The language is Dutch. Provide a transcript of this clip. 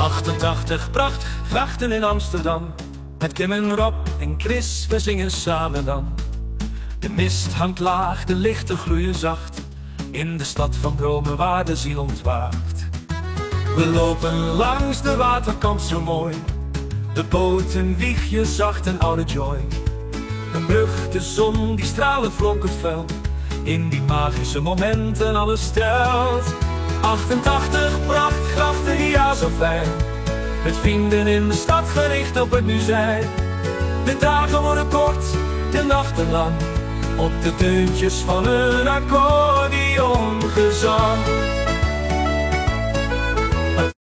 88 prachtig grachten in Amsterdam. Met Kim en Rob en Chris, we zingen samen dan. De mist hangt laag, de lichten gloeien zacht. In de stad van dromen waar de ziel ontwaakt. We lopen langs de waterkant zo mooi. De boot een wiegje zacht en oude joy. Een brug, de zon die stralend flonkert fel. In die magische momenten alles stelt. 88 prachtgrachten, ja zo fijn. Met vrienden in de stad gericht op het nu zijn. De dagen worden kort, de nachten lang. Op de deuntjes van een accordeongezang.